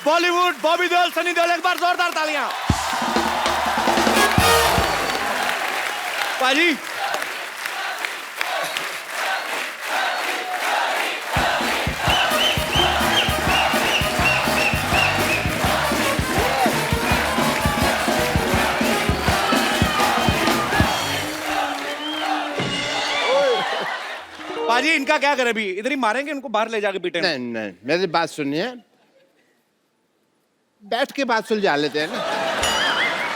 बॉलीवुड, बॉबी देओल, सनी देओल, एक बार जोरदार तालियां। पाजी पाजी इनका क्या करें अभी? इधर ही मारेंगे इनको, बाहर ले जाके पीटेंगे। नहीं नहीं, मेरी बात सुनिए, बैठ के बात सुलझा लेते हैं ना,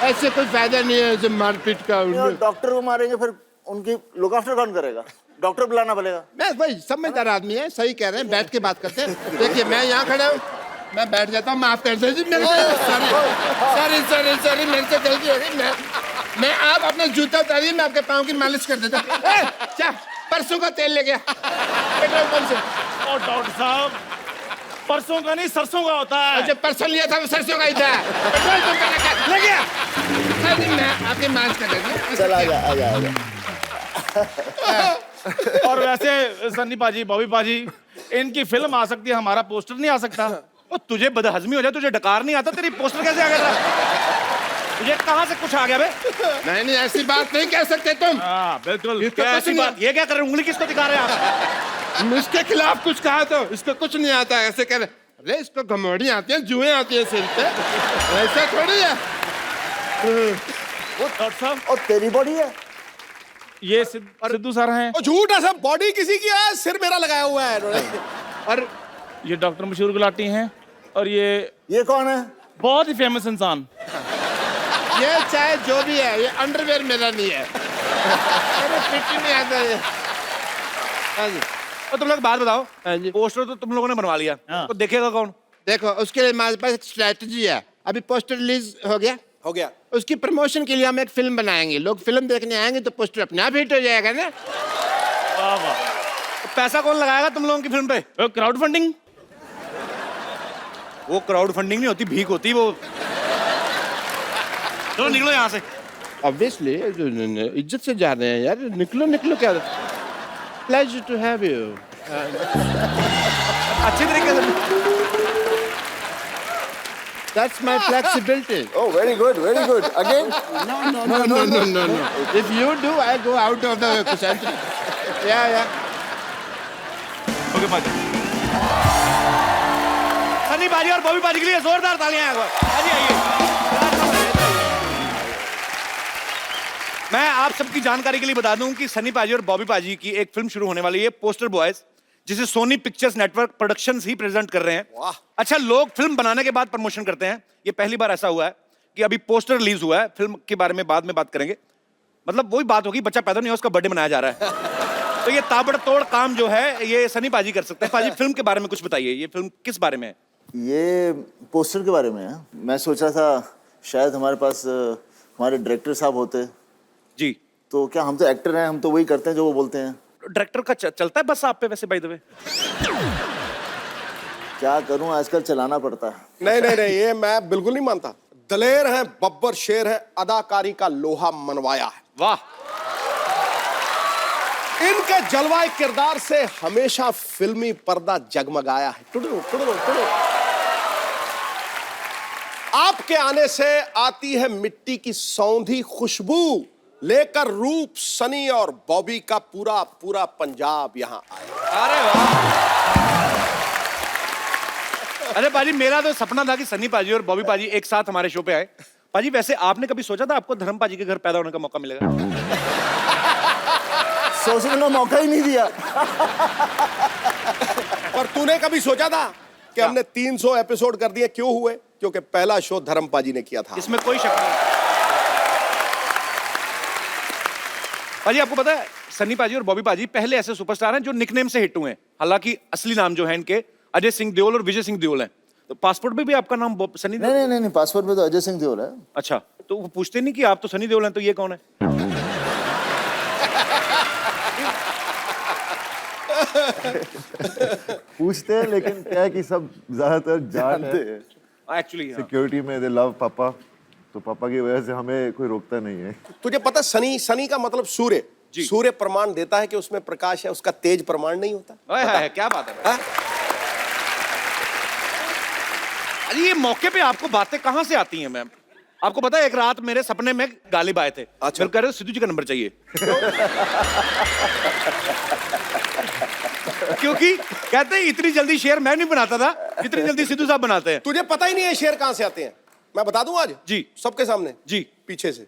ऐसे कोई फायदा नहीं है ऐसे मारपीट का। डॉक्टर को मारेंगे फिर उनकी लुक आफ्टर कौन करेगा? डॉक्टर बुलाना पड़ेगा। मैं भाई समझदार आदमी है, सही कह रहे हैं, बैठ के बात करते हैं। देखिए मैं यहाँ खड़ा हूँ, मैं बैठ जाता हूँ, माफ कर दीजिए मेरे सॉरी सॉरी सॉरी, मेरे से गलती हो गई। मैं आप अपना जूता उतारिए, मैं आपके पाँव की मालिश कर देता हूँ। क्या परसों का तेल ले गया पेट्रोल पंप से? और डॉक्टर साहब परसों का नहीं सरसों का होता है। जो परसों लिया था वो सरसों का ही था, पेट्रोल पंप का ले गया। मैं आपकी मालिश कर देता हूँ। चल आजा आजा आजा। और वैसे सन्नी पाजी, बॉबी पाजी, इनकी फिल्म आ सकती है, हमारा पोस्टर नहीं आ सकता। और तुझे बदहजमी हो जाए, तुझे डकार नहीं आता, तेरी पोस्टर कैसे आ गया था? तुझे कहाँ से कुछ आ गया बे? नहीं नहीं, ऐसी बात नहीं कह सकते तुम। हाँ बिल्कुल, इसको क्या कुछ ऐसी नहीं- बात? ये क्या कर रहे हैं? उंगली किसको दिखा रहे हैं आप? इसके खिलाफ कुछ कहा तो इसको कुछ नहीं आता, ऐसे कह रहे अरे इसको घमौड़ी आती है, जुएं आती है सिर पे, ऐसा थोड़ी है। वो डॉक्टर साहब, और तेरी बॉडी है। ये सिद्धू सर हैं। वो झूठ है सब, बॉडी किसी की है, सिर मेरा लगाया हुआ है इन्होंने। और ये डॉक्टर मशहूर गुलाटी हैं। और ये कौन है? बहुत ही फेमस इंसान। ये चाहे जो भी है, ये अंडरवेयर मेरा नहीं है। अरे फिट ही नहीं आता ये। हाँ जी। और तुम लोग बात बताओ, हाँ जी। पोस्टर तो तुम लोगों ने बनवा लिया, हाँ। तो देखेगा कौन? देखो उसके लिए हमारे पास एक स्ट्रेटजी है। अभी पोस्टर रिलीज हो गया, हो गया। उसकी प्रमोशन के लिए हम एक फिल्म बनाएंगे, लोग फिल्म देखने आएंगे तो पोस्टर अपने आप हिट हो जाएगा ना। वाह वाह। तो पैसा कौन लगाएगा तुम लोगों की फिल्म पे? Crowd funding? वो क्राउड फंडिंग नहीं होती, भीख होती वो। चलो निकलो यहाँ से। ऑब्वियसली इज्जत से जा रहे हैं यार, निकलो निकलो। क्या प्लेजर टू हैव यू। अच्छी तरीके से। That's my flexibility. Oh, very good, very good. Again? No. If you do, I go out of the center. Yeah. Okay पाजी। सनी पाजी और बॉबी पाजी के लिए जोरदार तालियां एक बार। आइए आइए। मैं आप सबकी जानकारी के लिए बता दूं कि सनी पाजी और बॉबी पाजी की एक फिल्म शुरू होने वाली है, पोस्टर बॉयज, जिसे सोनी पिक्चर्स नेटवर्क प्रोडक्शंस ही प्रेजेंट कर रहे हैं। वाह। अच्छा, लोग फिल्म बनाने के बाद प्रमोशन करते हैं। ये पहली बार ऐसा हुआ है कि अभी पोस्टर रिलीज हुआ है, फिल्म के बारे में बाद में बात करेंगे। मतलब वही बात होगी, बच्चा पैदा नहीं हुआ, उसका बर्थडे मनाया जा रहा है। तो ये ताबड़तोड़ काम जो है ये सनी पाजी कर सकते हैं। पाजी फिल्म के बारे में कुछ बताइए, ये फिल्म किस बारे में है? ये पोस्टर के बारे में है। मैं सोच रहा था शायद हमारे पास हमारे डायरेक्टर साहब होते। जी। तो क्या, हम तो एक्टर हैं, हम तो वही करते हैं जो वो बोलते हैं। डायरेक्टर का चलता है बस आप पे वैसे, बाय द वे? क्या करूं, आजकल चलाना पड़ता है। नहीं, ये मैं बिल्कुल नहीं मानता। दलेर है, बब्बर शेर है, अदाकारी का लोहा मनवाया है। वाह। इनके जलवाए किरदार से हमेशा फिल्मी पर्दा जगमगाया है। टुडू। आपके आने से आती है मिट्टी की सौंधी खुशबू, लेकर रूप सनी और बॉबी का पूरा पंजाब यहाँ आया। अरे वाह। अरे पाजी, मेरा तो सपना था कि सनी पाजी और बॉबी पाजी एक साथ हमारे शो पे आए। पाजी वैसे आपने कभी सोचा था आपको धर्म पाजी के घर पैदा होने का मौका मिलेगा? सोचने का मौका ही नहीं दिया। और तूने कभी सोचा था कि हमने 300 एपिसोड कर दिए? क्यों हुए? क्योंकि पहला शो धर्म पाजी ने किया था। इसमें कोई शक नहीं। पाजी आपको पता है, सनी पाजी और बॉबी पाजी पहले ऐसे सुपरस्टार हैं जो निकनेम से हिट हुए हैं। हालांकि असली नाम जो है इनके अजय सिंह देओल और विजय सिंह देओल है। तो पासपोर्ट पे भी आपका नाम सनी देओल? नहीं, पासपोर्ट पे तो अजय सिंह देओल है। अच्छा, तो वो पूछते नहीं कि आप तो सनी देओल हैं, तो ये कौन है? पूछते हैं, लेकिन क्या है कि सब ज्यादातर जानते हैं। एक्चुअली सिक्योरिटी में दे लव पापा, तो पापा की वजह से हमें कोई रोकता नहीं है। तुझे पता सनी का मतलब सूर्य। सूर्य प्रमाण देता है कि उसमें प्रकाश है, उसका तेज प्रमाण नहीं होता। क्या बात है। अरे ये मौके पे आपको बातें कहाँ से आती हैं मैम? आपको पता है एक रात मेरे सपने में गालिब आए थे। अच्छा। फिर कह रहे सिद्धू जी का नंबर चाहिए। क्योंकि कहते हैं इतनी जल्दी शेयर मैं नहीं बनाता था, इतनी जल्दी सिद्धू साहब बनाते हैं। तुझे पता ही नहीं है शेर कहां से आते हैं। मैं बता दूं आज जी। सबके सामने जी। पीछे से।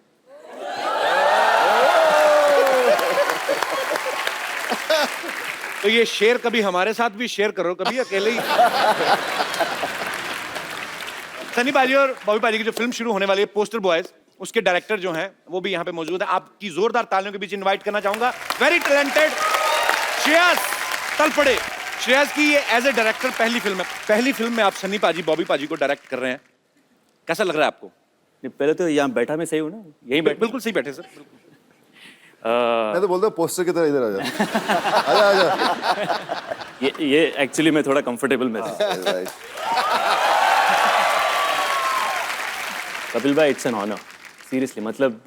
तो ये शेयर कभी हमारे साथ भी शेयर करो, कभी अकेले ही। सनी पाजी और बॉबी पाजी की जो फिल्म शुरू होने वाली है पोस्टर बॉयज, उसके डायरेक्टर जो हैं वो भी यहाँ पे मौजूद है। आपकी जोरदार तालियों के बीच इनवाइट करना चाहूंगा वेरी टैलेंटेड श्रेयस तलपड़े। श्रेयस की ये एज ए डायरेक्टर पहली फिल्म है। पहली फिल्म में आप सनी पाजी बॉबी पाजी को डायरेक्ट कर रहे हैं, कैसा लग रहा है आपको? पहले तो यहाँ बैठा मैं सही हूँ ना, यही बैठ। बिल्कुल सही बैठे सर। मैं तो बोलता हूँ पोस्टर की तरह इधर आ जा। आजा आजा। ये एक्चुअली मैं थोड़ा कंफर्टेबल में था। राइट। कपिल भाई, इट्स एन ऑनर सीरियसली। मतलब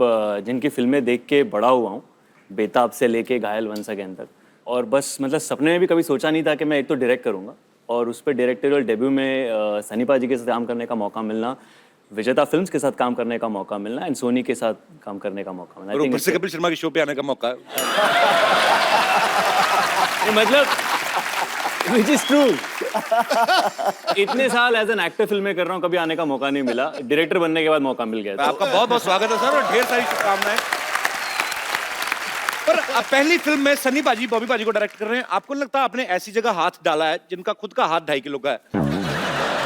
जिनकी फिल्में देख के बड़ा हुआ हूँ, बेताब से लेके घायल वंस अगेन तक, और बस मतलब सपने में भी कभी सोचा नहीं था कि मैं एक तो डायरेक्ट करूँगा और उस पर डायरेक्टोरियल डेब्यू में सनी पाजी के साथ काम करने का मौका मिलना, विजेता फिल्म्स के साथ काम करने का मौका मिलना एंड सोनी के साथ काम करने का मौका मिलना। और ऊपर से कपिल शर्मा के शो पे आने का मौका है। मतलब विच इज ट्रू। इतने साल एज एन एक्टर फिल्में कर रहा हूँ, कभी आने का मौका नहीं मिला। डायरेक्टर बनने के बाद मौका मिल गया। आपका बहुत बहुत स्वागत है सर और ढेर सारी शुभकामनाएं। पर अब पहली फिल्म में सनी पाजी बॉबी पाजी को डायरेक्ट कर रहे हैं, आपको नहीं लगता आपने ऐसी जगह हाथ डाला है जिनका खुद का हाथ 2.5 किलो का है,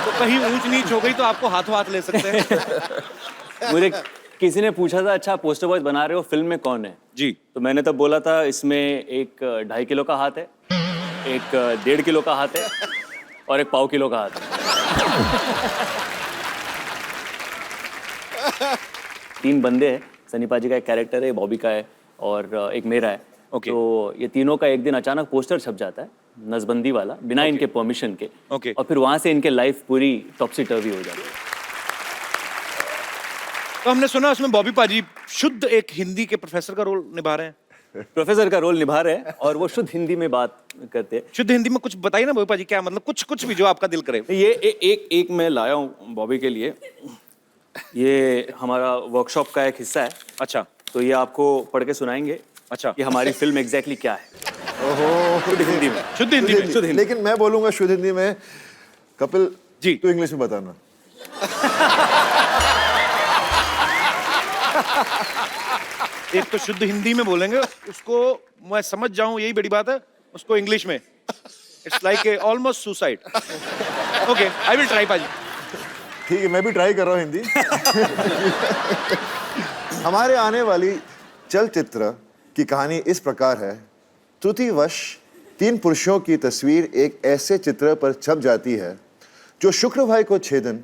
तो कहीं ऊंच नीच हो गई तो आपको हाथों हाथ ले सकते हैं। मुझे किसी ने पूछा था, अच्छा पोस्टर बॉयज बना रहे हो, फिल्म में कौन है? जी। तो मैंने तब बोला था इसमें एक 2.5 किलो का हाथ है, एक 1.5 किलो का हाथ है और एक 1.5 किलो का हाथ है। 3 बंदे हैं, सनी पाजी का एक कैरेक्टर है, बॉबी का है और एक मेरा है। Okay. तो ये तीनों का एक दिन अचानक पोस्टर छप जाता है, नसबंदी वाला, बिना इनके परमिशन के। Okay. और फिर वहां से इनके लाइफ पूरी टॉपसी टर्वी हो जाती है। तो हमने सुना उसमें बॉबी पाजी शुद्ध एक हिंदी के प्रोफेसर का रोल निभा रहे हैं। प्रोफेसर का रोल निभा रहे हैं और वो शुद्ध हिंदी में बात करते हैं। शुद्ध हिंदी में कुछ बताइए ना बॉबी पाजी, क्या मतलब कुछ भी जो आपका दिल करे। ये एक मैं लाया हूँ बॉबी के लिए। ये हमारा वर्कशॉप का एक हिस्सा है। अच्छा। तो ये आपको पढ़ के सुनाएंगे। अच्छा। कि हमारी फिल्म एग्जैक्टली क्या है। ओहो। शुद्ध हिंदी में। शुद्ध हिंदी में। शुद्ध हिंदी। लेकिन मैं बोलूंगा शुद्ध हिंदी में। कपिल जी। तू इंग्लिश में बताना। एक तो शुद्ध हिंदी में बोलेंगे, उसको मैं समझ जाऊं यही बड़ी बात है, उसको इंग्लिश में it's like a almost suicide. Okay, I will try पाजी। ठीक है, मैं भी ट्राई कर रहा हूँ हिंदी। हमारे आने वाली चलचित्र की कहानी इस प्रकार है। त्रुटिवश 3 पुरुषों की तस्वीर एक ऐसे चित्र पर छप जाती है जो शुक्रवार को छेदन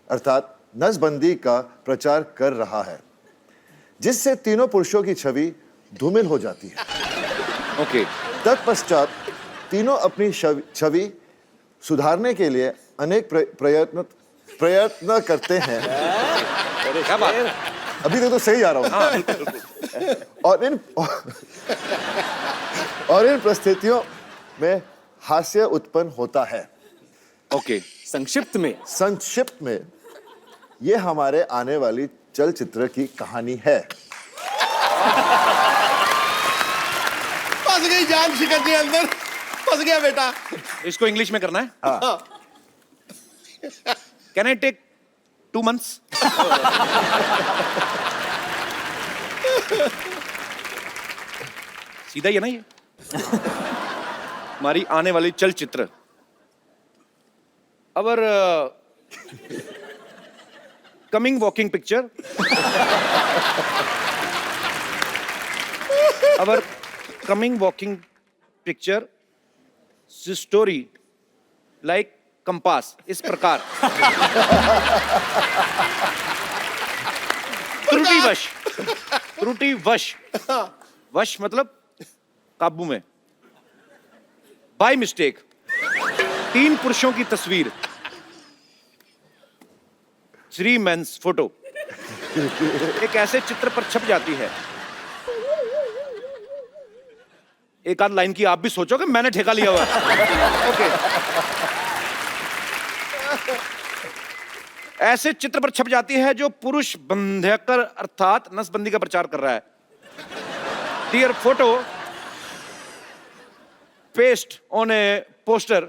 अर्थात नसबंदी का प्रचार कर रहा है, जिससे तीनों पुरुषों की छवि धूमिल हो जाती है। ओके। तत्पश्चात तीनों अपनी छवि सुधारने के लिए अनेक प्रयत्न करते हैं। क्या बात है? अभी तक तो सही जा रहा हूँ। और इन परिस्थितियों में हास्य उत्पन्न होता है। ओके। संक्षिप्त संक्षिप्त में ये हमारे आने वाली चलचित्र की कहानी है। फंस गई जान शिकन के अंदर, फंस गया बेटा। इसको इंग्लिश में करना है। Can I take 2 months? सीधा ही है ना ये हमारी आने वाली चलचित्र। Our coming walking picture, our coming walking picture story like compass, इस प्रकार। त्रुटिवश वश मतलब काबू में, बाय मिस्टेक 3 पुरुषों की तस्वीर, 3 मेंस फोटो एक ऐसे चित्र पर छप जाती है। एक आध लाइन की आप भी सोचोगे, मैंने ठेका लिया हुआ है। ओके। ऐसे चित्र पर छप जाती है जो पुरुष बंध्यकर अर्थात नसबंदी का प्रचार कर रहा है। Dear photo paste on a poster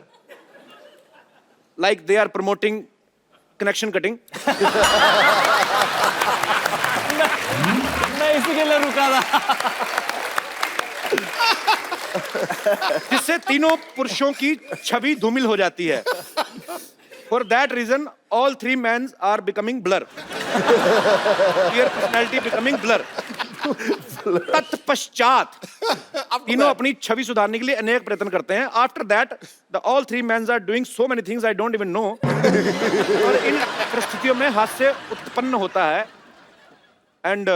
like they are promoting connection cutting. मैं इसी के लिए रुका था। जिससे तीनों पुरुषों की छवि धूमिल हो जाती है। For that reason all three man are becoming blur. Their personality becoming blur। तत्पश्चात तीनों अपनी छवि सुधारने के लिए अनेक प्रयत्न करते हैं। After that the all three man are doing so many things I don't even know. और इन परिस्थितियों में हास्य उत्पन्न होता है एंड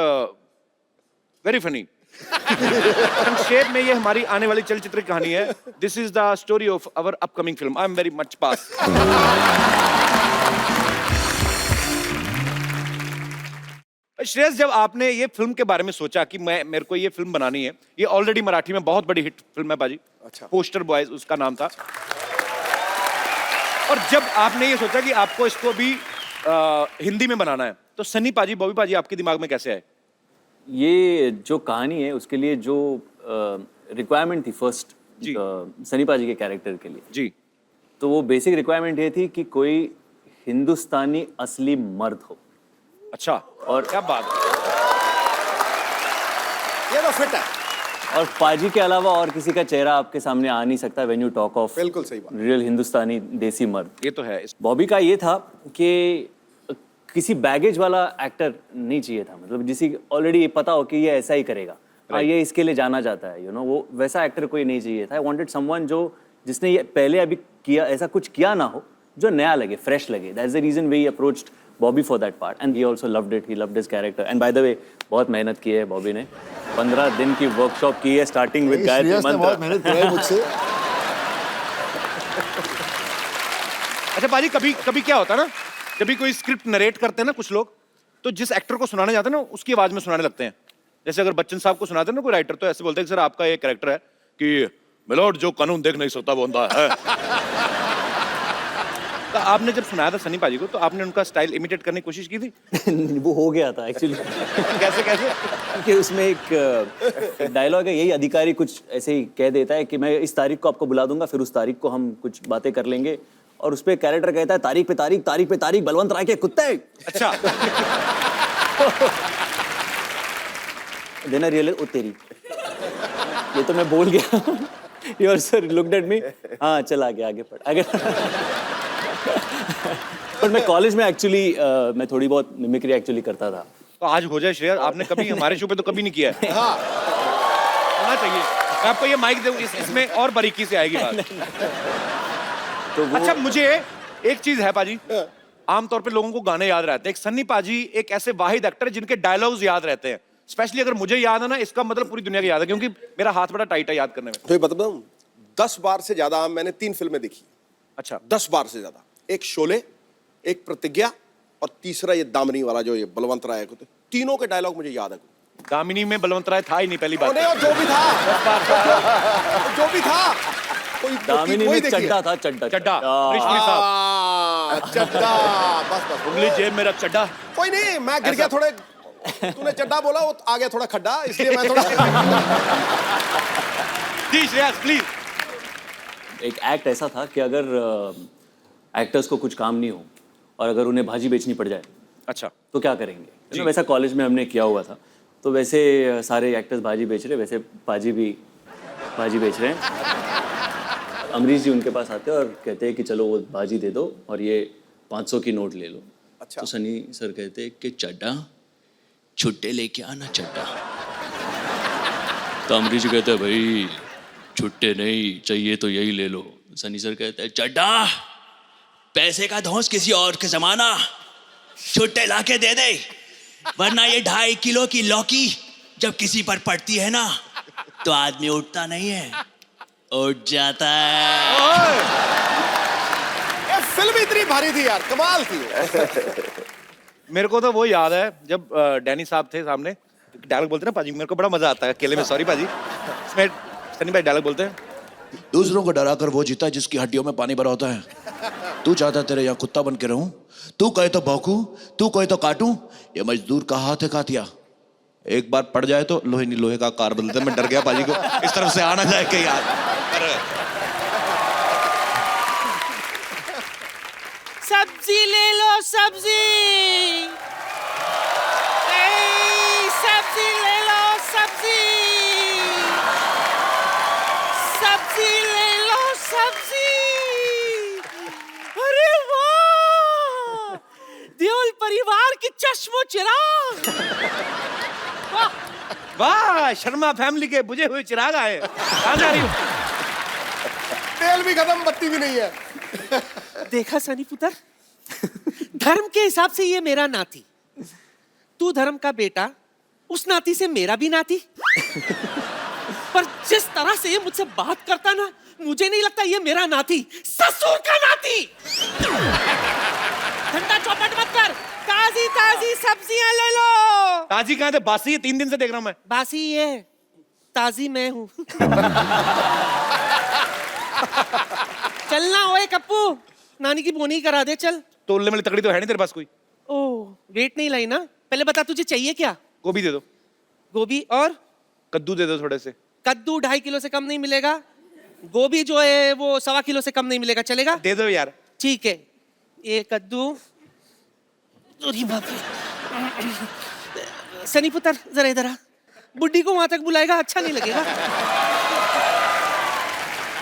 वेरी फनी। संक्षेप में ये हमारी आने वाली चलचित्र की कहानी है। This is the story of our upcoming film. I am very much pass. Shreyas, जब आपने ये फिल्म के बारे में सोचा कि मेरे को ये फिल्म बनानी है, ये ऑलरेडी मराठी में बहुत बड़ी हिट फिल्म है बाजी। अच्छा। पोस्टर बॉयज उसका नाम था। और जब आपने ये सोचा कि आपको इसको भी हिंदी में बनाना है, तो सनी पाजी, बॉबी पाजी आपके दिमाग में कैसे आए? ये जो कहानी है उसके लिए जो रिक्वायरमेंट थी फर्स्ट जी। सनी पाजी के कैरेक्टर के लिए, जी। तो वो बेसिक रिक्वायरमेंट ये थी कि कोई हिंदुस्तानी असली मर्द हो। अच्छा, और क्या बात है। ये तो फिट है। और पाजी के अलावा और किसी का चेहरा आपके सामने आ नहीं सकता व्हेन यू टॉक ऑफ बिल्कुल सही बात। रियल हिंदुस्तानी देसी मर्द। ये तो है। बॉबी का ये था कि किसी बैगेज वाला एक्टर नहीं चाहिए था, मतलब जिसे ऑलरेडी पता हो कि ये ऐसा ही करेगा, हाँ ये इसके लिए जाना जाता है, यू नो, वो वैसा एक्टर कोई नहीं चाहिए था। आई वांटेड समवन जो जिसने ये पहले अभी किया, ऐसा कुछ किया ना हो, जो नया लगे, फ्रेश लगे। That's the reason we approached Bobby for that part and he also loved it. He loved his character and by the way बहुत मेहनत की है बॉबी ने। 15 दिन की वर्कशॉप की है, स्टार्टिंग विद गायत्री श्रेयस ने बहुत मंत्र। मेहनत की है मुझसे। अच्छा पाजी, कभी कभी क्या होता है ना, जब भी कोई स्क्रिप्ट नरेट करते हैं ना कुछ लोग, तो जिस एक्टर को सुनाने जाते हैं ना उसकी आवाज में सुनाने लगते हैं। जैसे अगर बच्चन साहब को सुनाते हैं ना कोई राइटर, तो ऐसे बोलते हैं कि सर आपका ये कैरेक्टर है कि मिलोड जो कानून देख नहीं सकता वो अंधा है। तो आपने जब सुनाया था सनी पाजी को, तो आपने उनका स्टाइल इमिटेट करने की कोशिश की थी? वो हो गया था एक्चुअली। कैसे कैसे? कि उसमें एक डायलॉग है, यही अधिकारी कुछ ऐसे ही कह देता है कि मैं इस तारीख को आपको बुला दूंगा, फिर उस तारीख को हम कुछ बातें कर लेंगे। और उस पे कैरेक्टर कहता है तारीख पे तारीख, तारीख पे तारीख, बलवंत राय के कुत्ते। अच्छा। देना रियल ओ तेरी, ये तो मैं बोल गया। Your sir looked at me, हाँ चल आगे आगे पढ़ आगे। पर मैं कॉलेज में एक्चुअली मैं थोड़ी बहुत मिमिक्री एक्चुअली करता था। तो आज हो जाए श्रेया, आपने कभी हमारे शो पे तो कभी नहीं किया है। हाँ, होना चाहिए। मैं आपको ये माइक दूं, इसमें और बारीकी से आएगी बात। तो वो अच्छा, मुझे एक चीज है पाजी, आमतौर पे लोगों को गाने याद रहते हैं। एक सन्नी पाजी एक ऐसे वाहिद एक्टर है जिनके डायलॉग्स याद रहते हैं। स्पेशली अगर मुझे याद है ना, इसका मतलब पूरी दुनिया को याद है, क्योंकि मेरा हाथ बड़ा टाइट है याद करने में। तो ये बताऊं, 10 बार से ज्यादा मैंने 3 फिल्में देखी। अच्छा। 10 बार से ज्यादा। एक शोले, एक प्रतिज्ञा, और तीसरा ये दामिनी वाला जो ये बलवंत राय को। तीनों के डायलॉग मुझे याद है। दामिनी में बलवंत राय था ही नहीं, पहली बात। और जो भी था, जो भी था, दामिनी में चड्डा था, चड्डा चड्डा, अमरीश पुरी साहब। चड्डा, बस बस। उंगली जेब में रख चड्डा। कोई नहीं, मैं गिर गया थोड़े, तूने चड्डा बोला, वो आ गया थोड़ा खड्डा, इसलिए मैं थोड़ा। जी श्रेयस प्लीज। एक एक्ट ऐसा था कि अगर एक्टर्स को कुछ काम नहीं हो और अगर उन्हें भाजी बेचनी पड़ जाए, अच्छा, तो क्या करेंगे। तो वैसा कॉलेज में हमने किया हुआ था। तो वैसे सारे एक्टर्स भाजी बेच रहे, वैसे पाजी भी भाजी बेच रहे हैं। अमरीश जी उनके पास आते हैं और कहते हैं कि चलो वो भाजी दे दो और ये 500 की नोट ले लो। अच्छा। तो सनी सर कहते हैं कि चड्डा छुट्टे लेके आना चड्डा। तो अमरीश जी कहते हैं भाई छुट्टे नहीं चाहिए तो यही ले लो। सनी सर कहते हैं चड्डा पैसे का धौंस किसी और के जमाना, छुट्टे लाके दे दे, वरना ये 2.5 किलो की लौकी जब किसी पर पड़ती है ना, तो आदमी उठता नहीं है, उठ जाता है। ये फिल्म इतनी भारी थी यार, कमाल थी। मेरे को तो वो याद है जब डैनी साहब थे सामने, डायलॉग बोलते ना पाजी, मेरे को बड़ा मजा आता है अकेले में। सॉरी पाजी, इसमें सनी भाई डायलॉग बोलते हैं, दूसरों को डराकर वो जीता जिसकी हड्डियों में पानी भरा होता है। तू चाहता तेरे यहाँ कुत्ता बन के रहूं? तू कहे तो भौंकूं, तू कहे तो काटूं। ये मजदूर का हाथ है कातिया, एक बार पड़ जाए तो लोहे नहीं लोहे का कार बदलते। मैं डर गया पाजी को इस तरफ से आना जाए कहीं यार। सब्जी ले लो सब्जी, सब्जी ले लो सब्जी, सब्जी ले लो सब्जी। अरे वाह, देओल परिवार की चश्मो चिराग। वाह, शर्मा फैमिली के बुझे हुए चिराग आए। कहाँ जा रही हो? तेल भी खत्म, बत्ती भी नहीं है। देखा सनी पुत्र, धर्म के हिसाब से ये मेरा नाती, तू धर्म का बेटा, उस नाती से मेरा भी नाती। पर जिस तरह से ये मुझसे बात करता ना, मुझे नहीं लगता ये मेरा नाती, ससुर का नाती। ठंडा चौपट मत कर, ताजी ताजी सब्जियां ले लो। ताजी कहाँ थे? बासी है, 3 दिन से देख रहा हूं मैं। बासी ये, ताजी मैं हूँ। चलना ओए कप्पू, नानी की बोनी करा दे चल। तोलने वाली तकड़ी तो है नहीं तेरे पास कोई? ओह, वेट नहीं लाई ना? पहले बता तुझे चाहिए क्या? गोभी दे दो। गोभी और कद्दू दे दो थोड़े से। कद्दू 2.5 किलो से कम नहीं मिलेगा। गोभी जो है वो 1.25 किलो से कम नहीं मिलेगा, चलेगा? दे दो यार। ठीक है, ये कद्दू। अरे बाप रे। सनी पुत्र जरा इधर आ, बुड्ढी को वहां तक बुलाएगा अच्छा नहीं लगेगा।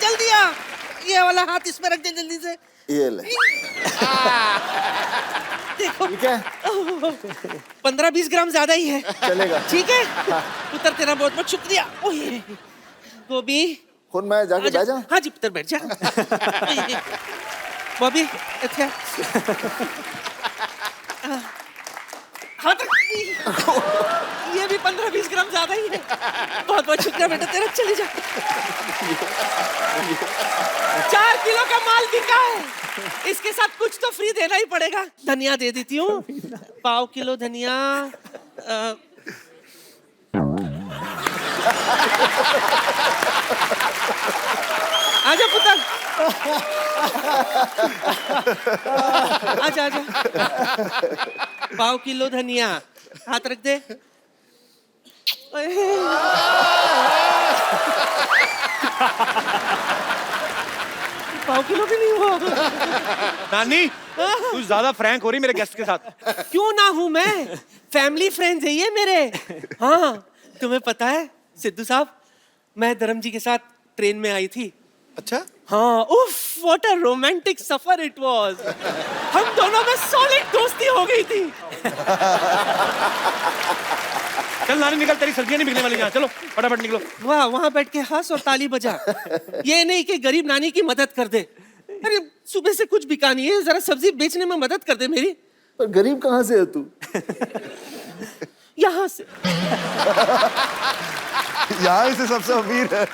जल्दी आ, ये वाला हाथ इसमें रख दे जल्दी से। ये ले। देखो ठीक है, 15-20 ग्राम ज्यादा ही है, चलेगा। ठीक है पुत्र, तेरा बहुत बहुत शुक्रिया। ओए गोभी, खुद मैं जाके बैठ जाऊं? हाँ जी पुत्र बैठ जा। बॉबी अच्छा, हाँ तो ये भी 15-20 ग्राम ज्यादा ही है। बहुत बहुत शुक्रिया बेटा तेरा, चले जा। 4 किलो का माल बिका है, इसके साथ कुछ तो फ्री देना ही पड़ेगा। धनिया दे देती हूँ, 1/4 किलो धनिया। आजा पुत्र, आजा आजा। 1/4 किलो धनिया, हाथ रख दे। 1/4 किलो भी नहीं हुआ। नानी, तू ज्यादा फ्रैंक हो रही मेरे गेस्ट के साथ। क्यों ना हूं मैं, फैमिली फ्रेंड्स है ये मेरे। हाँ, तुम्हें पता है सिद्धू साहब, मैं धर्म जी के साथ ट्रेन में आई थी। अच्छा, हाँ, उफ, what a romantic suffer it was. हम दोनों में सॉलिड दोस्ती हो गई थी। चल नानी निकल, तेरी सब्जियां नहीं बिकने वाली यहाँ। चलो फटाफट निकलो। वाह, वहां बैठ के हंस और ताली बजा। ये नहीं कि गरीब नानी की मदद कर दे। अरे सुबह से कुछ बिका नहीं है, जरा सब्जी बेचने में मदद कर दे मेरी। पर गरीब कहाँ से है तू? यहाँ से। यहाँ से सबसे अमीर है।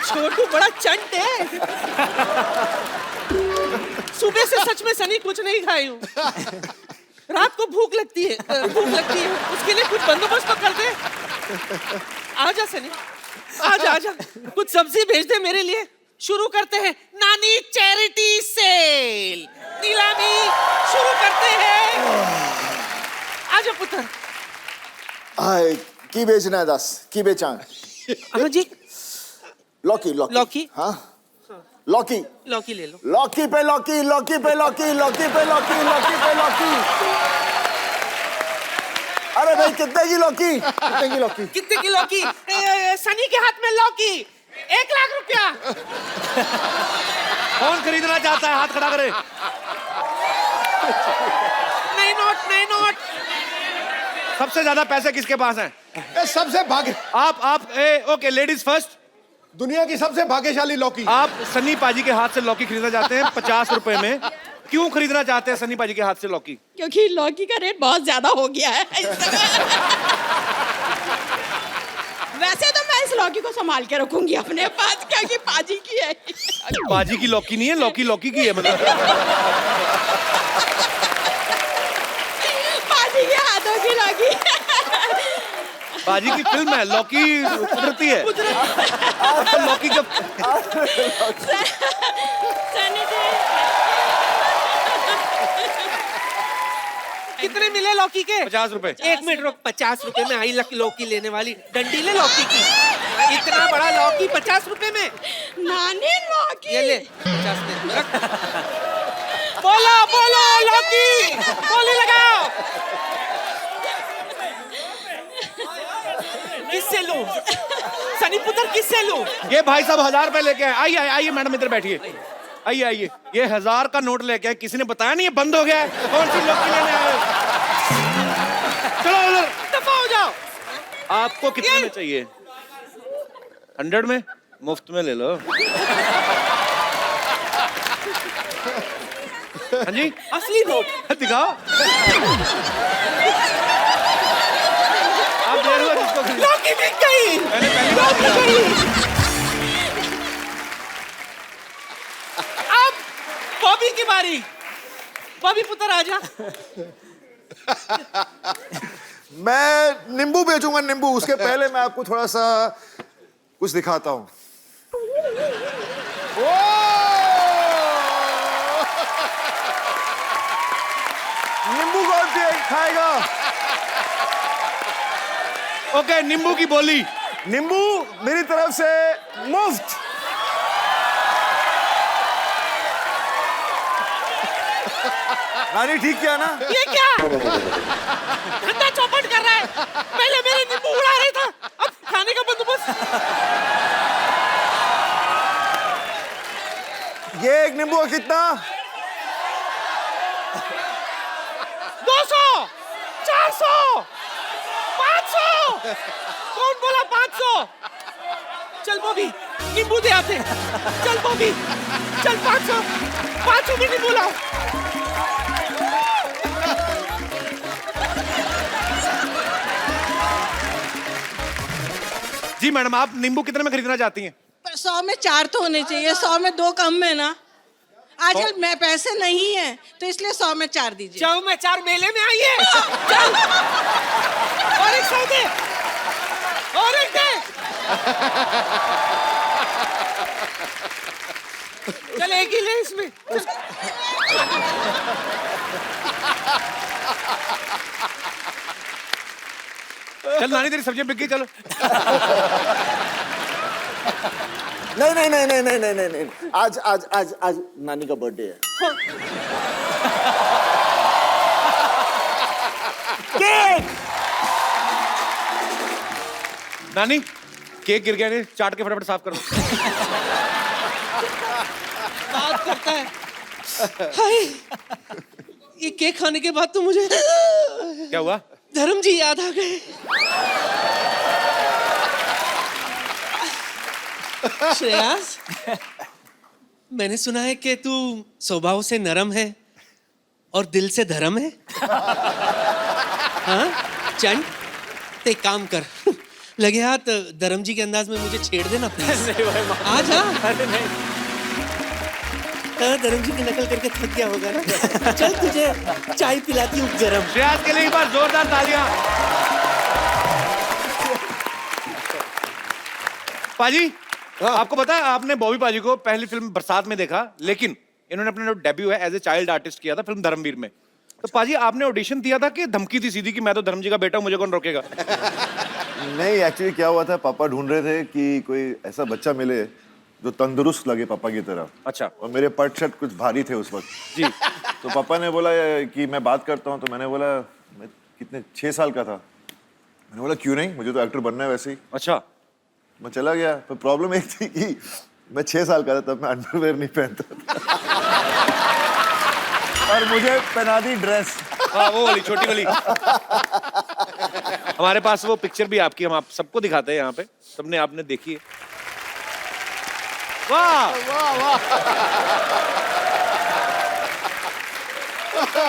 छोटू बड़ा चंट है। सुबह से सच में सनी कुछ नहीं खाई हूँ। रात को भूख लगती है, उसके लिए कुछ बंदोबस्त तो कर दे। आजा सनी, आजा आजा, कुछ सब्जी भेज दे मेरे लिए। शुरू करते हैं नानी चैरिटी सेल, नीलामी शुरू करते हैं। आजा पुत्र। हाय, की बेचना है? 10 की बेचा? हाँ जी, लौकी। लौकी? हाँ, लौकी। लौकी ले लो। लौकी पे लौकी, लौकी पे लौकी, लौकी पे लौकी, लौकी पे लौकी। अरे भाई कितने की लौकी? कितने की लौकी? कितने की लौकी? सनी के हाथ में लौकी, 1 लाख रुपया। कौन खरीदना चाहता है? हाथ खड़ा करे। नहीं नोट। सबसे ज्यादा पैसे किसके पास हैं? सबसे भाग्य, आप ओके, लेडीज फर्स्ट। दुनिया की सबसे भाग्यशाली लौकी। आप सन्नी पाजी के हाथ से लौकी खरीदना चाहते हैं 50 रुपए में। क्यों खरीदना चाहते हैं सन्नी पाजी के हाथ से लौकी? क्योंकि लौकी का रेट बहुत ज्यादा हो गया है। वैसे तो मैं इस लौकी को संभाल के रखूंगी अपने पास, क्योंकि पाजी की है। पाजी की लौकी नहीं है, लौकी की है मतलब। पाजी के हाथों की लौकी। पाजी की फिल्म है, लौकी कुदरती है। अब तो लौकी का सनी जी कितने मिले लौकी के? 50 रुपए। 1 मिनट रुक, 50 रुपए में आई लौकी लेने वाली, डंडी ले लौकी की। इतना बड़ा लौकी 50 रुपए में? नानी लौकी ये ले 50 दे रख। बोलो बोलो लौकी, बोली लगाओ। किससे लूं? सनी पुत्र किससे लूं? ये भाई साहब 1000 रुपए लेके आए। आइए आइए मैडम, इधर बैठिए। आइए आइए, ये 1000 का नोट लेके आए। किसी ने बताया नहीं ये बंद हो गया है? कौन सी लौकी लेने आए हो? चलो उधर, दफा हो जाओ। आपको कितने में चाहिए? 100 में? मुफ्त में ले लो। हाँ जी, असली नोट दिखाओ। आप देर हुआ जिसको खरीद- लौकी बिक गई। मैंने पहली बार देखा। अब बॉबी की बारी। बॉबी पुत्र आजा। मैं नींबू बेचूंगा, नींबू। उसके पहले मैं आपको थोड़ा सा कुछ दिखाता हूँ। नींबू कौन सी खाएगा? ओके, नींबू की बोली। नींबू मेरी तरफ से मुफ्त। रानी ठीक किया ना? ये क्या धंधा चौपट कर रहा है? पहले मेरे नींबू उड़ा रहा था, अब खाने का बंदोबस्त। ये एक नींबू का कितना? 200, 400, 500। कौन बोला 500? चल बॉबी, नींबू दे आते। चल बॉबी, चल 500 में नींबू लाओ। जी मैडम, आप नींबू कितने में खरीदना चाहती हैं? पर 100 में 4 तो होने चाहिए, 100 में 2 कम है ना। आजकल मैं पैसे नहीं है तो इसलिए 100 में 4 दीजिए। जाओ मैं 4 मेले में आई है। चल और एक 100 दे, और एक दे। चल एक ही ले इसमें। चल नानी, तेरी सब्जियां बिक गई, चलो। नहीं नहीं नहीं नहीं नहीं नहीं नहीं नहीं। आज आज आज आज नानी का बर्थडे है। केक। नानी, केक गिर गया, नहीं चाट के फटाफट साफ करो। बात करता है। हाय, ये केक खाने के बाद तो मुझे क्या हुआ? धर्म जी याद आ गए। श्रेयास, मैंने सुना है कि तू स्वभाव से नरम है और दिल से धर्म है। हाँ चंद, तो एक काम कर, लगे हाथ धर्म जी के अंदाज में मुझे छेड़ देना प्लीज। आ जा। धर्म जी की नकल करके थक गया होगा ना। चल तुझे चाय पिलाती हूँ गरम। श्रेयास के लिए एक बार जोरदार तालियां। पाजी, आपको पता है, आपने बॉबी पाजी को पहली फिल्म बरसात में देखा, लेकिन इन्होंने अपना डेब्यू है एज ए चाइल्ड आर्टिस्ट किया था फिल्म धर्मवीर में। तो पाजी, आपने ऑडिशन दिया था कि धमकी थी सीधी कि मैं तो धर्म जी का बेटा हूं, मुझे कौन रोकेगा? नहीं, एक्चुअली क्या हुआ था, पापा ढूंढ रहे थे कि कोई ऐसा बच्चा मिले जो तंदुरुस्त लगे पापा की तरह। अच्छा। और मेरे पट शर्ट कुछ भारी थे उस वक्त जी। तो पापा ने बोला कि मैं बात करता हूँ। तो मैंने बोला, मैं कितने 6 साल का था। मैंने बोला क्यों नहीं, मुझे तो एक्टर बनना है वैसे ही। अच्छा। मैं चला गया। पर प्रॉब्लम एक थी कि मैं 6 साल का था तब मैं अंडरवेयर नहीं पहनता था। और मुझे पहना दी ड्रेस। हाँ, वो वाली छोटी वाली। हमारे पास वो पिक्चर भी आपकी, हम आप सबको दिखाते हैं यहाँ पे, सबने आपने देखी है। वाह वाह वाह।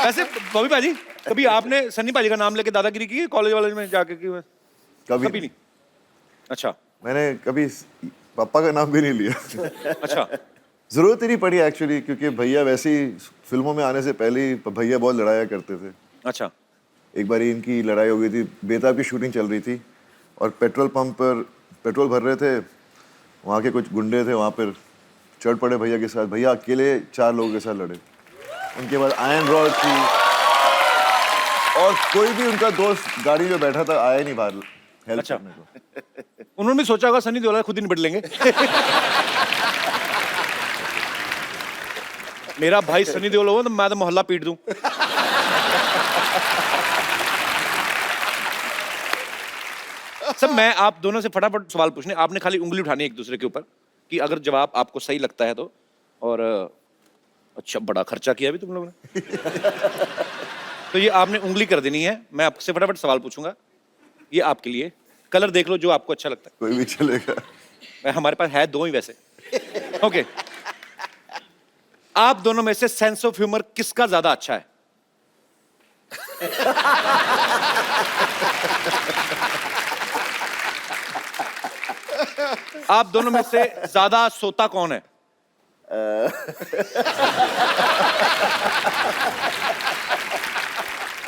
वैसे बॉबी पाजी, कभी आपने सन्नी पाजी का नाम लेके दादागिरी की है कॉलेज वालेज में जाके की? कभी नहीं। अच्छा। मैंने कभी पापा का नाम भी नहीं लिया। अच्छा। जरूरत ही नहीं पड़ी एक्चुअली, क्योंकि भैया वैसे ही फिल्मों में आने से पहले ही भैया बहुत लड़ाया करते थे। अच्छा। एक बार इनकी लड़ाई हो गई थी, बेताब की शूटिंग चल रही थी और पेट्रोल पंप पर पेट्रोल भर रहे थे, वहाँ के कुछ गुंडे थे वहाँ पर चढ़ पड़े भैया के साथ। भैया अकेले 4 लोगों के साथ लड़े। उनके बाद आयरन रॉड थी और कोई भी उनका दोस्त गाड़ी में बैठा था आया नहीं बाहर हेल्प अच्छा। करने को। उन्होंने भी सोचा होगा सनी देओल खुद ही निपट लेंगे। मेरा भाई सनी देओल होगा तो मैं तो मोहल्ला पीट दूं। सब मैं आप दोनों से फटाफट सवाल पूछने, आपने खाली उंगली उठानी है एक दूसरे के ऊपर कि अगर जवाब आपको सही लगता है तो। और अच्छा बड़ा खर्चा किया अभी तुम लोगों ने। तो ये आपने उंगली कर देनी है, मैं आपसे फटाफट सवाल पूछूंगा, ये आपके लिए। कलर देख लो जो आपको अच्छा लगता है। कोई भी चलेगा। हमारे पास है 2 ही वैसे। ओके, आप दोनों में से सेंस ऑफ ह्यूमर किसका ज्यादा अच्छा है? आप दोनों में से ज्यादा सोता कौन है?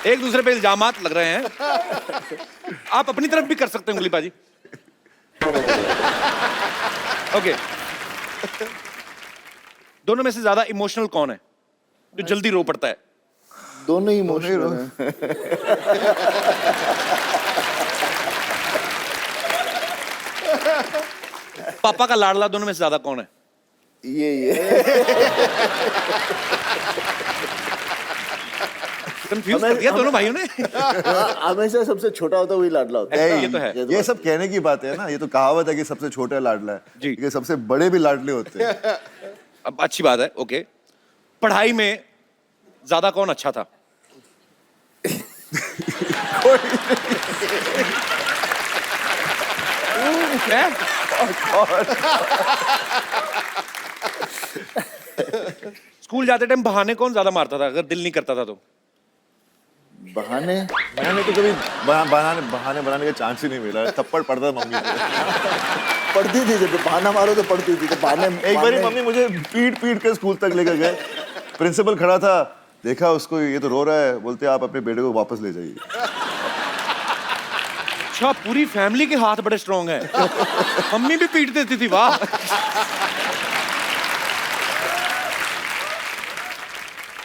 एक दूसरे पे इल्जामात लग रहे हैं। आप अपनी तरफ भी कर सकते हैं उंगली बाजी। ओके, दोनों में से ज्यादा इमोशनल कौन है, जो जल्दी रो पड़ता है? दोनों ही इमोशनल हैं। पापा का लाडला दोनों में से ज्यादा कौन है? ये कंफ्यूज कर दिया दोनों भाइयों ने। हमेशा सबसे छोटा होता है वही लाडला होता है। ये तो है। ये सब कहने की बात है ना, ये तो कहावत है कि सबसे छोटा लाडला है जी। ये सबसे बड़े भी लाडले होते हैं। अब अच्छी बात है। ओके, पढ़ाई में ज्यादा कौन अच्छा था? स्कूल जाते टाइम बहाने कौन ज्यादा मारता था अगर दिल नहीं करता था तो? बहाने मैंने तो कभी बहाने बनाने का चांस ही नहीं मिला। थप्पड़ पड़ता था मम्मी से। पढ़ती थी, जब बहाना मारो तो पढ़ती थी। तो बहाने एक बार मम्मी मुझे पीट के स्कूल तक लेकर गए। प्रिंसिपल खड़ा था, देखा उसको, ये तो रो रहा है, बोलते आप अपने बेटे को वापस ले जाइए। अच्छा, पूरी फैमिली के हाथ बड़े स्ट्रॉन्ग हैं। मम्मी भी पीट देती थी, वाह।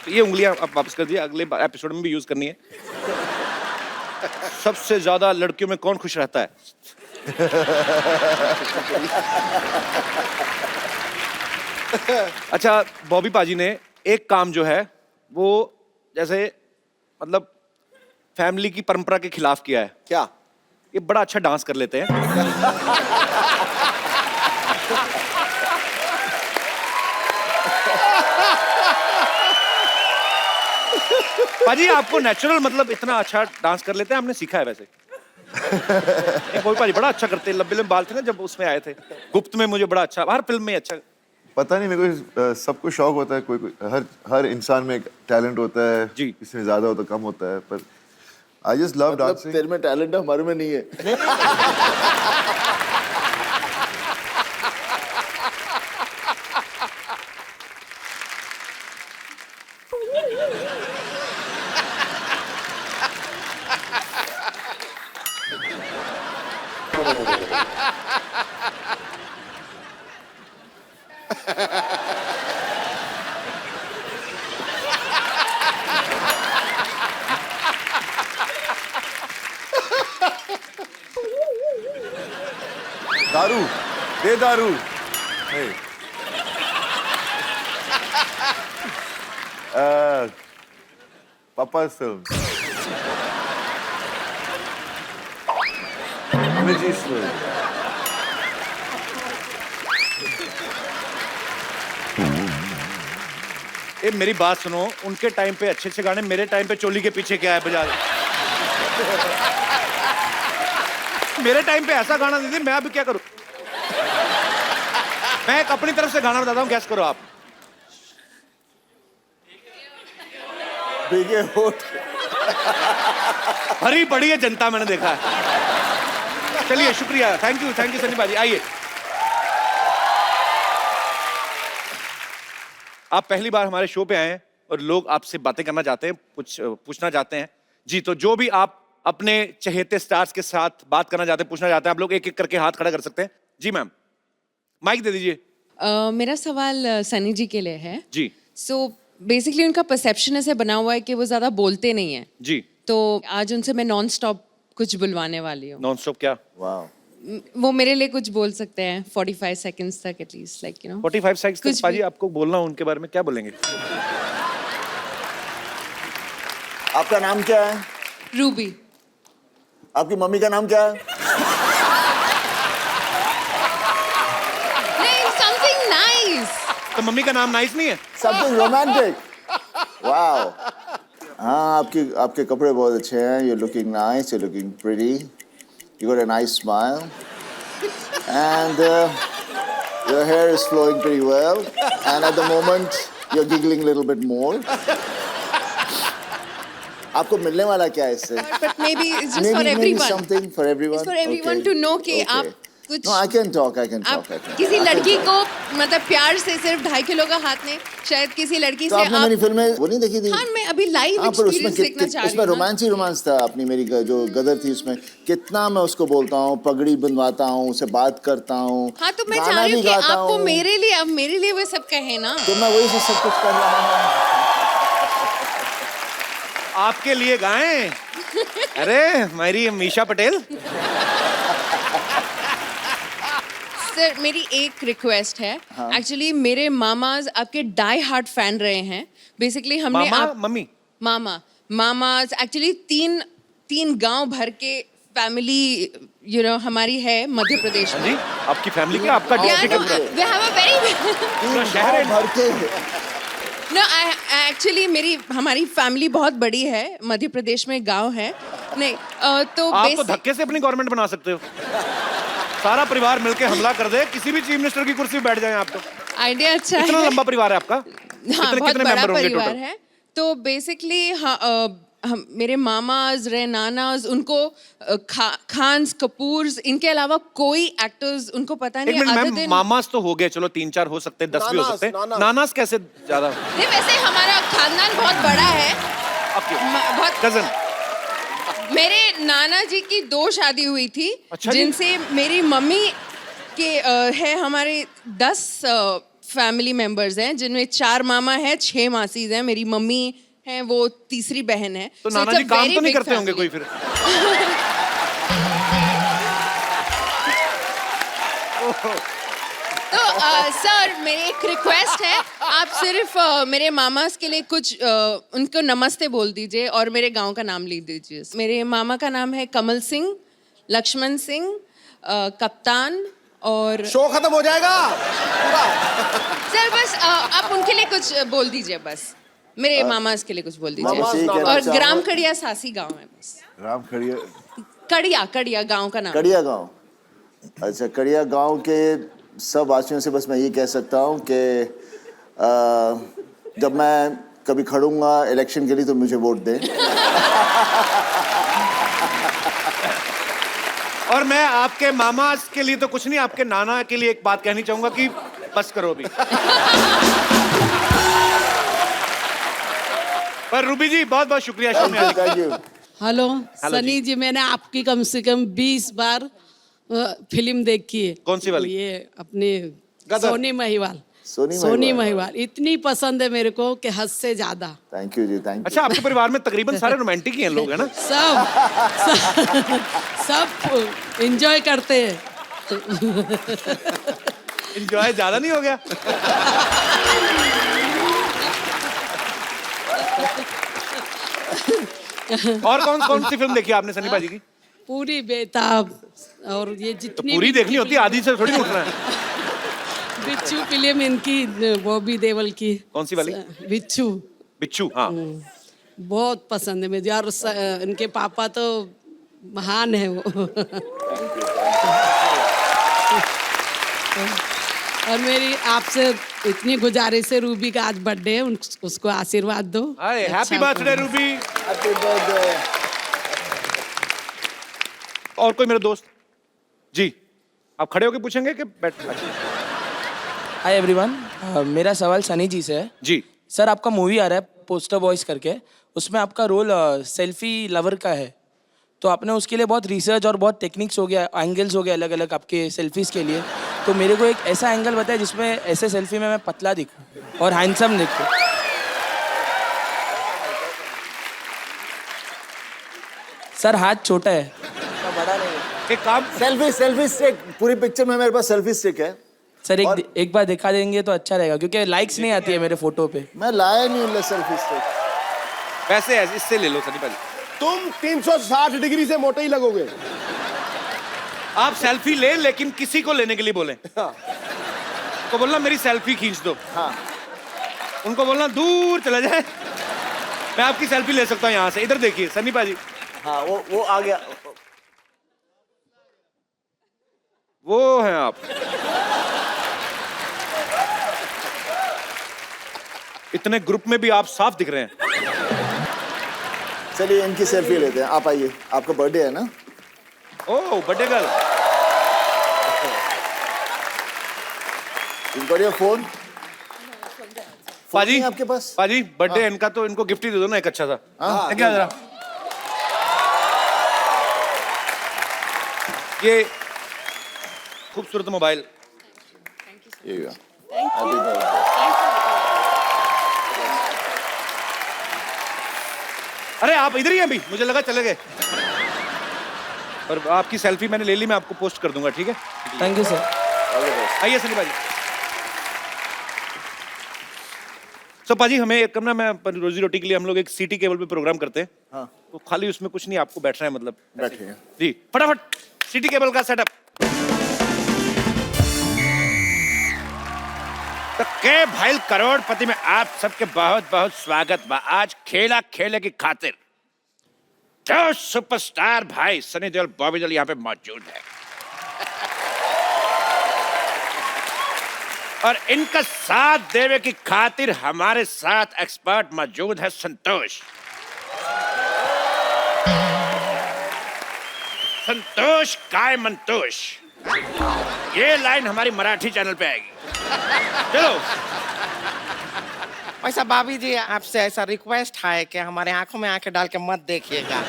तो ये उंगलियां आप वापस कर दिए, अगले एपिसोड में भी यूज करनी है। सबसे ज्यादा लड़कियों में कौन खुश रहता है? अच्छा, बॉबी पाजी ने एक काम जो है वो जैसे मतलब फैमिली की परंपरा के खिलाफ किया है। क्या? ये बड़ा अच्छा डांस कर लेते हैं। पाजी आपको नेचुरल मतलब इतना अच्छा डांस कर लेते हैं, हमने सीखा है वैसे। कोई पाजी बड़ा अच्छा करते हैं, लंबे लंबे बाल थे ना जब उसमें आए थे गुप्त में, मुझे बड़ा अच्छा, हर फिल्म में अच्छा। पता नहीं, मेरे को सबको शौक होता है, कोई हर इंसान में एक टैलेंट होता है जी। किसी में ज्यादा होता कम होता है, पर आई जस्ट लव डांसिंग। तेरे में टैलेंट है, हमारे में नहीं है। दारू दे, दारू। Hey. Papa's film. Miji's film. ए मेरी बात सुनो, उनके टाइम पे अच्छे अच्छे गाने, मेरे टाइम पे चोली के पीछे क्या है बजा। मेरे टाइम पे ऐसा गाना दीदी, मैं अभी क्या करूं? मैं एक अपनी तरफ से गाना बताता हूं, गैस करो आप। भीगे होठ। भरी पड़ी है जनता, मैंने देखा है। चलिए शुक्रिया, थैंक यू सनी बाजी। आइए, आप पहली बार हमारे शो पे आए हैं और लोग आपसे बातें करना चाहते हैं, कुछ पूछना चाहते हैं जी। तो जो भी आप अपने चहेते स्टार्स के साथ बात करना चाहते हैं, पूछना चाहते हैं, आप लोग एक एक करके हाथ खड़ा कर सकते हैं। जी मैम, माइक दे दीजिए। मेरा सवाल सनी जी के लिए है। जी। सो बेसिकली उनका परसेप्शन ऐसे बना हुआ है कि वो ज्यादा बोलते नहीं है। जी। तो आज उनसे मैं नॉन स्टॉप कुछ बुलवाने वाली हूँ। नॉन स्टॉप क्या? वाह, वो मेरे लिए कुछ बोल सकते हैं 45 सेकंड्स तक at least, like you know. 45 seconds तक कुछ पाजी भी। आपको बोलना हो उनके बारे में, क्या बोलेंगे? आपका नाम क्या है? रूबी। आपकी मम्मी का नाम क्या है? नहीं, समथिंग नाइस। तो मम्मी का नाम नाइस नहीं है? Something romantic. वाओ। हाँ, आपके कपड़े बहुत अच्छे हैं। You looking nice, you looking pretty, you got a nice smile and your hair is flowing pretty well and at the moment you're giggling a little bit more. आपको मिलने वाला क्या है इससे? But maybe it's just for Maybe everyone. something for everyone. It's for everyone Okay. to know कि Okay. आप कुछ No, I can talk. आप किसी लड़की को मतलब प्यार से सिर्फ 2.5 किलो का हाथ में, शायद किसी लड़की तो से आपने मेरी फिल्म में वो नहीं देखी थी? हाँ, मैं अभी लाइव हाँ, पर उसमें एक्सपीरियंस देखना चाह रही उसमें हूँ ना। रोमांस ही रोमांस था। अपनी मेरी जो गदर थी उसमें कितना मैं उसको बोलता हूँ, पगड़ी बंधवाता हूँ, उसे बात करता हूँ। हाँ, तो मैं गाना चाह रही हूँ भी कि गाता आप वो हूँ। मेरे लिए वो सब कहे ना। तो मैं वही से सब कुछ कर रहा हूँ। आपके लिए गाएं? अरे मेरी मीशा पटेल। सर, मेरी एक रिक्वेस्ट है। एक्चुअली मेरे मामाज आपके डाई हार्ट फैन रहे हैं। बेसिकली हमने मामा, मम्मी? मामाज एक्चुअली तीन गांव भर के फैमिली यू नो हमारी है मध्य प्रदेश हाँ में। जी, आपकी फैमिली क्या? आपका डिस्ट्रिक्ट है पूरा? We have a very पूरा शहर है? भर के No, एक्चुअली हमारी फैमिली बहुत बड़ी है, मध्य प्रदेश में गांव है। नहीं तो आप तो धक्के से अपनी गवर्नमेंट बना सकते हो। सारा परिवार मिलके हमला कर दे, किसी भी चीफ मिनिस्टर की कुर्सी पे बैठ जाएं आप तो। आइडिया अच्छा कितना है। लंबा परिवार है आपका? हाँ, बहुत कितने बड़ा मेंबर होंगे परिवार टोटल? है। तो बेसिकली हम मेरे मामाज रहे, नानाज, उनको खान्स, कपूर्स, इनके अलावा कोई एक्टर्स उनको पता एक नहीं। Minute other ma'am, than- mama's तो हो गए, चलो 3-4 हो सकते हैं, 10 भी हो नानास, सकते हैं। नानास। नानास कैसे ज्यादा? नहीं, वैसे हमारा खानदान बहुत बड़ा है। बहुत कजन? मेरे नाना जी की 2 शादी हुई थी। अच्छा जी। जिनसे मेरी मम्मी के है हमारे 10 फैमिली मेंबर्स हैं, जिनमें 4 मामा है, 6 मासीज हैं। मेरी मम्मी है, वो तीसरी बहन है। तो So नाना it's a जी काम very तो नहीं big करते होंगे family. कोई फिर? तो सर, मेरी एक रिक्वेस्ट है, आप सिर्फ मेरे मामास के लिए कुछ उनको नमस्ते बोल दीजिए और मेरे गांव का नाम लिख दीजिए। मेरे मामा का नाम है कमल सिंह, लक्ष्मण सिंह, कप्तान और शो खत्म हो जाएगा। सर बस आप उनके लिए कुछ बोल दीजिए बस। मेरे मामास के लिए कुछ बोल मामा से ये दीजिए। कहना और चाहूँ- ग्राम कड़िया सासी गांव है बस। राम खड़िया कड़िया गांव का नाम। कड़िया गांव। अच्छा, कड़िया गांव के सब वासियों से बस मैं ये कह सकता हूँ कि जब मैं कभी खड़ूंगा इलेक्शन के लिए तो मुझे वोट दें। और मैं आपके मामा के लिए तो कुछ नहीं, आपके नाना के लिए एक बात कहनी चाहूंगा कि बस करो अभी। पर रूबी जी बहुत बहुत शुक्रिया शो में आने का। Thank you. Hello hello Sunny ji, मैंने आपकी कम से कम 20 बार फिल्म देखी है। कौन सी वाली? ये अपनी गदर। सोनी महिवाल। सोनी महिवाल इतनी पसंद है मेरे को कि हद से ज्यादा। Thank you ji, thank you. अच्छा, आपके परिवार में तकरीबन सारे रोमांटिक ही हैं लोग, है ना? सब एंजॉय करते हैं। एंजॉय ज्यादा नहीं हो गया? और कौन कौन सी फिल्म देखी आपने सनी बाजी की? पूरी बेताब और ये तो जितनी पूरी भी देखनी होती है, आधी से थोड़ी उठना है। बिच्छू फिल्म इनकी, बॉबी देओल की। कौन सी वाली? बिच्छू। बिच्छू, हाँ। बहुत पसंद है मुझे। और इनके पापा तो महान है वो। और मेरी आपसे इतनी गुजारिश है, रूबी का आज बर्थडे है, उसको आशीर्वाद दो। अरे happy birthday Ruby. Happy birthday. और कोई मेरे दोस्त? जी, आप खड़े होके पूछेंगे कि बैठ? हाय एवरीवन, मेरा सवाल सनी जी से है। जी सर, आपका मूवी आ रहा है पोस्टर बॉयज करके, उसमें आपका रोल सेल्फी लवर का है। तो आपने उसके लिए बहुत रिसर्च और बहुत टेक्निक्स हो गया, एंगल्स हो गए अलग अलग आपके सेल्फीज़ के लिए। तो मेरे को एक ऐसा एंगल बताया जिसमें ऐसे सेल्फी में मैं पतला दिखूं और हैंडसम दिखूं। सर हाथ छोटा है, बड़ा नहीं है। एक काम, सेल्फी स्टिक, पूरी पिक्चर में मेरे पास सेल्फी स्टिक है। सर एक बार दिखा देंगे तो अच्छा रहेगा, क्योंकि लाइक्स नहीं आती है मेरे फोटो पे। मैं लाया नहीं हूँ सेल्फी स्टिक। वैसे है, इससे ले लो सनी भाजी। तुम 360 डिग्री से मोटे ही लगोगे। आप सेल्फी ले, लेकिन किसी को लेने के लिए बोले। तो बोलना मेरी सेल्फी खींच दो। हाँ। उनको बोलना दूर चला जाए, मैं आपकी सेल्फी ले सकता हूँ यहाँ से। इधर देखिए सनी भाजी। हाँ, वो आ गया। वो हैं आप। इतने ग्रुप में भी आप साफ दिख रहे हैं। चलिए इनकी सेल्फी लेते हैं, आप आइए। आपका बर्थडे है ना? ओह, बर्थडे गर्ल। इनका फोन पाजी आपके पास? पाजी बर्थडे इनका, तो इनको गिफ्ट ही दे दो ना एक अच्छा सा। हाँ, क्या जरा ये खूबसूरत मोबाइल। अरे आप इधर ही हैं अभी, मुझे लगा चले गए। और आपकी सेल्फी मैंने ले ली, मैं आपको पोस्ट कर दूंगा, ठीक है? Thank you sir. आइए सनी भाजी। सो पाजी हमें एक करना, मैं रोजी रोटी के लिए हम लोग एक सीटी केबल पे प्रोग्राम करते हैं। हाँ। तो खाली उसमें कुछ नहीं, आपको बैठना है, मतलब बैठिए जी। फटाफट सीटी केबल का सेटअप। तो के भाई करोड़पति में आप सबके बहुत बहुत स्वागत बा। आज खेला खेले की खातिर जो सुपरस्टार भाई सनी देओल, बॉबी देओल यहाँ पे मौजूद है, और इनका साथ देवे की खातिर हमारे साथ एक्सपर्ट मौजूद है संतोष। संतोष काय मंतोष, ये लाइन हमारी मराठी चैनल पे आएगी। चलो। वैसा भाभी जी आपसे ऐसा रिक्वेस्ट है कि हमारे आंखों में आंखें डाल के मत देखिएगा।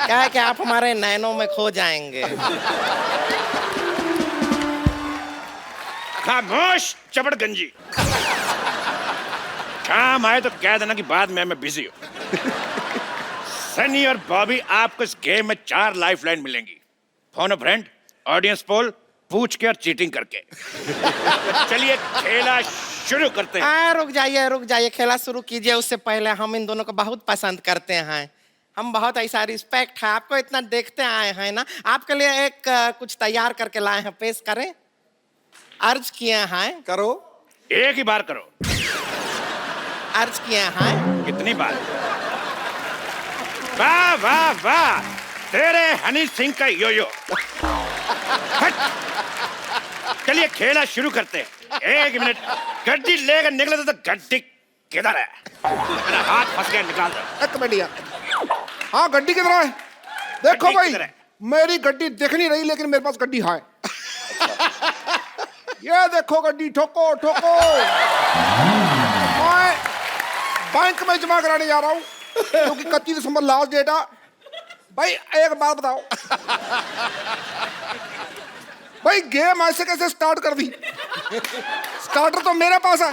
क्या है कि आप हमारे नैनों में खो जाएंगे। खामोश चपड़गंजी। काम आए तो कह देना कि बाद में मैं बिजी हूं। सनी और बॉबी आपको इस गेम में 4 लाइफलाइन मिलेंगी। फोन अ फ्रेंड, ऑडियंस पोल, पूछ के और चीटिंग करके। चलिए खेला शुरू करते हैं। रुक जाइए, खेला शुरू कीजिए। उससे पहले हम इन दोनों को बहुत पसंद करते हैं। हम बहुत ऐसा रिस्पेक्ट है, आपको इतना देखते आए हैं ना। आपके लिए एक कुछ तैयार करके लाए हैं, पेश करें। अर्ज किए हैं। करो। एक ही बार करो। अर्ज किए हैं। कितनी बार? वाह वाह वाह, तेरे हनी सिंह का योयो। चलिए खेला शुरू करते हैं। 1 मिनट। गड्डी लेकर निकले तो गड्डी किधर है? मेरा हाथ फंस गया, निकाल दो। एक मिनट यार। हाँ, गड्डी किधर है? देखो गड्डी भाई, किधर है? मेरी गड्डी दिख नहीं रही, लेकिन मेरे पास गड्डी है। ये देखो गड्डी, ठोको ठोको। मैं बैंक में जमा कराने जा रहा हूँ, क्योंकि 31 दिसंबर लास्ट डेट है। भाई एक बात बताओ, भाई गेम ऐसे कैसे स्टार्ट कर दी? स्टार्टर तो मेरे पास है।